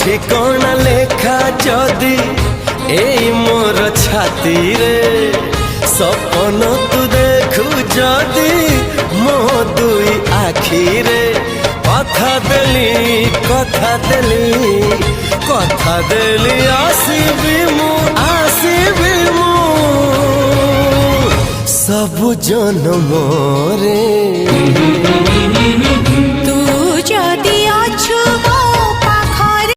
ঠিকনা লেখা যদি এই মোর ছাতি রে সপন তু দেখু যদি মো দুই আখিরে কথা দেলি আসিবি মু সবু জন্মরে।